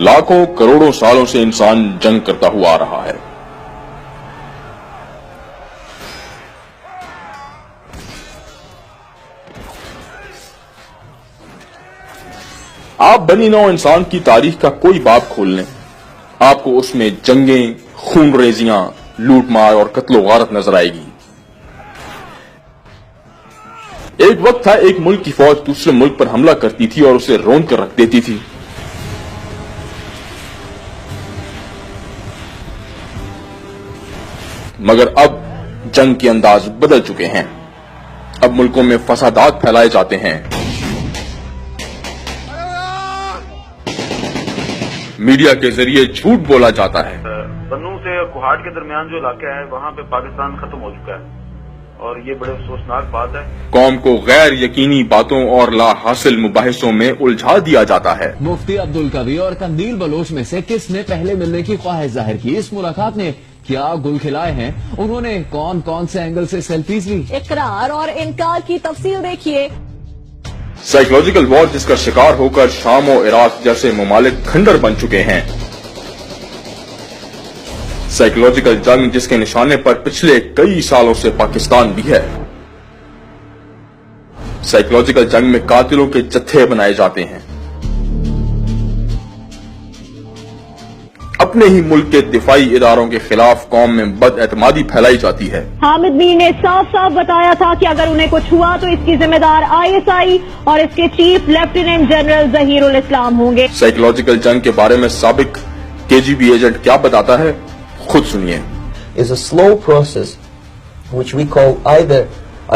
लाखों करोड़ों सालों से इंसान जंग करता हुआ आ रहा है। आप बनी नौ इंसान की तारीख का कोई बाब खोल लें, आपको उसमें जंगें, खून रेजियां, लूटमार और कत्लो गारत नजर आएगी। एक वक्त था एक मुल्क की फौज दूसरे मुल्क पर हमला करती थी और उसे रौंद कर रख देती थी। मगर अब जंग के अंदाज बदल चुके हैं। अब मुल्कों में फसादात फैलाए जाते हैं, मीडिया के जरिए झूठ बोला जाता है। बन्नू से कुहाड़ के दरमियान जो इलाका है वहाँ पे पाकिस्तान खत्म हो चुका है और ये बड़े अफसोसनाक बात है। कौम को गैर यकीनी बातों और ला हासिल मुबाहिसों में उलझा दिया जाता है। मुफ्ती अब्दुल कवी और कंदील बलोच में से किसने पहले मिलने की ख्वाहिश जाहिर की? इस मुलाकात ने क्या गुल खिलाए हैं? उन्होंने कौन कौन से एंगल से सेल्फीज ली? इकरार और इनकार की तफसील देखिए। साइकोलॉजिकल वॉर जिसका शिकार होकर शाम और इराक जैसे ममालिक खंडर बन चुके हैं। साइकोलॉजिकल जंग जिसके निशाने पर पिछले कई सालों से पाकिस्तान भी है। साइकोलॉजिकल जंग में कातिलों के जत्थे बनाए जाते हैं। अपने ही मुल्क के दिफाई इदारों के खिलाफ कौम में बदएतमादी फैलाई जाती है। हामिद मीर ने साफ साफ बताया था कि अगर उन्हें कुछ हुआ तो इसकी जिम्मेदार ISI और इसके चीफ लेफ्टिनेंट जनरल जहीरुल इस्लाम होंगे। साइकोलॉजिकल जंग के बारे में साबिक KGB एजेंट क्या बताता है, खुद सुनिए। Is a slow process which we call either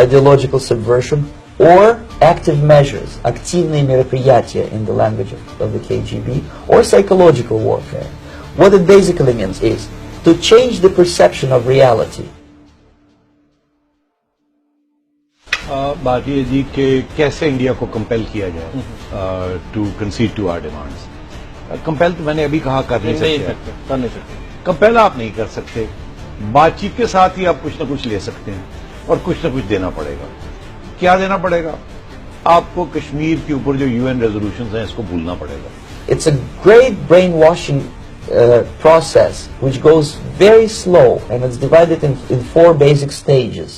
ideological subversion or active measures, активные мероприятия in the language of the KGB, or psychological warfare. What it basically means is to change the perception of reality. बात ये जी कि कैसे India को compel किया जाए to concede to our demands. Compel तो मैंने अभी कहा कर नहीं सकते। कंपेल आप नहीं कर सकते, बातचीत के साथ ही आप कुछ ना कुछ ले सकते हैं और कुछ ना कुछ देना पड़ेगा। क्या देना पड़ेगा? आपको कश्मीर के ऊपर जो UN रेजोल्यूशंस हैं इसको भूलना पड़ेगा। It's a great brainwashing process which goes very slow and it's divided in 4 basic stages.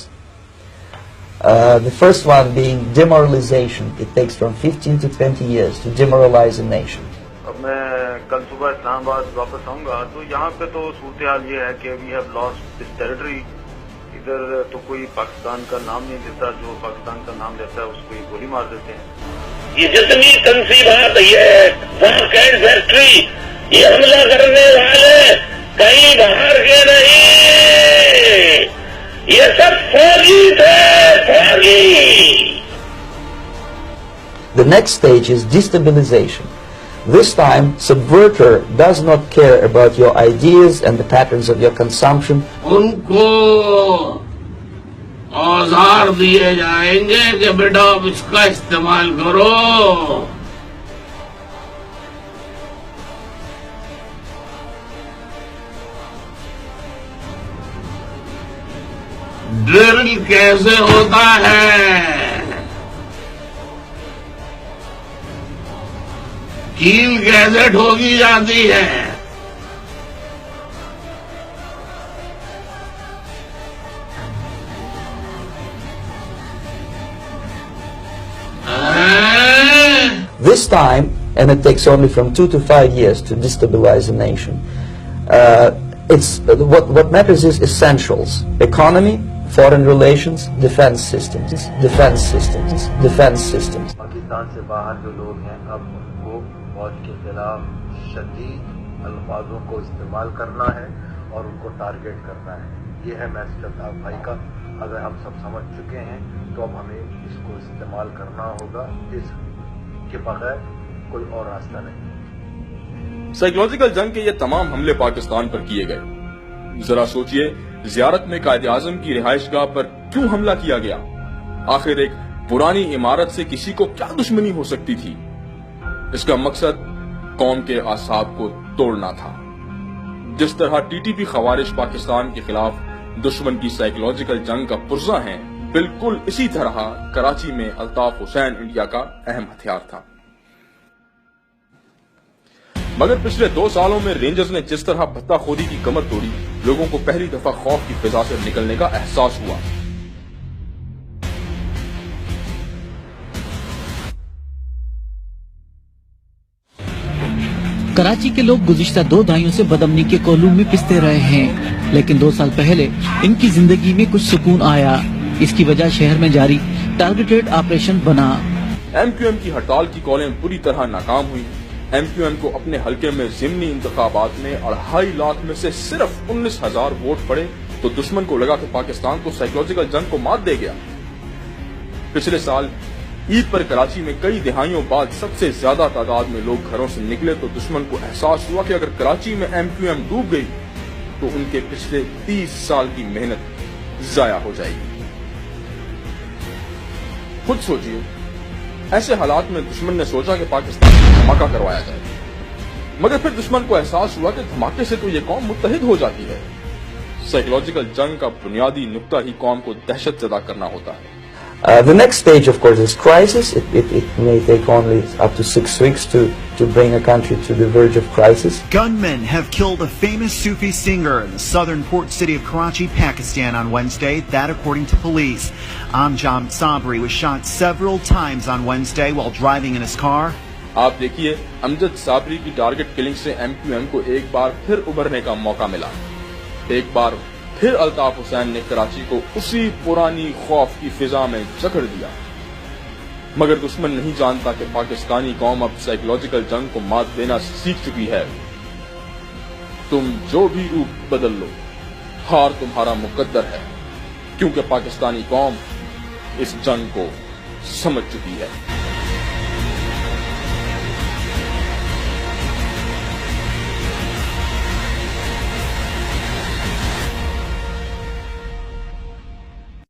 The first one being demoralization. It takes from 15 to 20 years to demoralize a nation. अब मैं कल सुबह इस्लामाबाद वापस आऊंगा तो यहाँ पे तो सूरत हाल ये है कि we have lost this territory. इधर तो कोई पाकिस्तान का नाम नहीं लेता, जो पाकिस्तान का नाम लेता है उसको ये गोली मार देते हैं। ये जितनी तंजीमात ये फैक्ट्री ये हमला करने वाले कहीं बाहर के नहीं, ये सब फौजी थे, फौजी। The next stage is destabilization. This time, subverter does not care about your ideas and the patterns of your consumption. उनको औजार दिए जाएंगे कि बेटा अब इसका इस्तेमाल करो। ड्रिल कैसे होता है, कील कैसे ठोकी जाती है, This time, and it takes only from 2 to 5 years to destabilize a nation. What matters is essentials: economy, foreign relations, defense systems. Pakistan से बाहर जो लोग हैं अब उनको फौज के खिलाफ शदीद अल्फाजों को इस्तेमाल करना है और उनको टारगेट करना है। ये है मैसेज अल्ताफ भाई का। अगर हम सब समझ चुके हैं तो अब हमें इसको इस्तेमाल करना होगा, इसके बगैर कोई और रास्ता नहीं। साइकोलॉजिकल जंग के ये तमाम हमले पाकिस्तान पर किए गए। जरा सोचिए, ज़ियारत में कायदे आज़म की रिहाइशगाह पर क्यों हमला किया गया? आखिर एक पुरानी इमारत से किसी को क्या दुश्मनी हो सकती थी? इसका मकसद कौम के आसाब को तोड़ना था। जिस तरह TTP खवारिश पाकिस्तान के खिलाफ दुश्मन की साइकोलॉजिकल जंग का पुर्जा है, बिल्कुल इसी तरह कराची में अल्ताफ हुसैन इंडिया का अहम हथियार था। मगर पिछले 2 सालों में रेंजर्स ने जिस तरह भत्ता खोदी की कमर तोड़ी, लोगों को पहली दफा खौफ की फिजा से निकलने का एहसास हुआ। कराची के लोग गुज़िश्ता 2 दहाइयों से बदअमनी के कोलूम में पिसते रहे हैं, लेकिन 2 साल पहले इनकी जिंदगी में कुछ सुकून आया। इसकी वजह शहर में जारी टारगेटेड ऑपरेशन बना। MQM की हड़ताल की कॉलें पूरी तरह नाकाम हुई। MQM को अपने हलके में ज़िमनी इंतखाबात में 2.5 लाख में से सिर्फ 19,000 वोट पड़े तो दुश्मन को लगा कि पाकिस्तान को साइकोलॉजिकल जंग को मात दे गया। पिछले साल ईद पर कराची में कई दिहाइयों बाद सबसे ज्यादा तादाद में लोग घरों से निकले तो दुश्मन को एहसास हुआ कि अगर कराची में MQM डूब गई तो उनके पिछले 30 साल की मेहनत जाया हो जाएगी। खुद सोचिए, ऐसे हालात में दुश्मन ने सोचा कि पाकिस्तान को धमाका करवाया जाए, मगर फिर दुश्मन को एहसास हुआ कि धमाके से तो ये कौम मुत्तहिद हो जाती है। साइकोलॉजिकल जंग का बुनियादी नुक्ता ही कौम को दहशत ज़दा करना होता है। The next stage, of course, is crisis. It may take only up to 6 weeks to bring a country to the verge of crisis. Gunmen have killed a famous Sufi singer in the southern port city of Karachi, Pakistan on Wednesday, that according to police. Amjad Sabri was shot several times on Wednesday while driving in his car. आप देखिए, अमजद साबरी की target killing से MQM को एक बार फिर उभरने का मौका मिला। एक बार फिर अल्ताफ हुसैन ने कराची को उसी पुरानी खौफ की फिजा में जकड़ दिया। मगर दुश्मन नहीं जानता कि पाकिस्तानी कौम अब साइकोलॉजिकल जंग को मात देना सीख चुकी है। तुम जो भी रूप बदल लो, हार तुम्हारा मुकद्दर है, क्योंकि पाकिस्तानी कौम इस जंग को समझ चुकी है।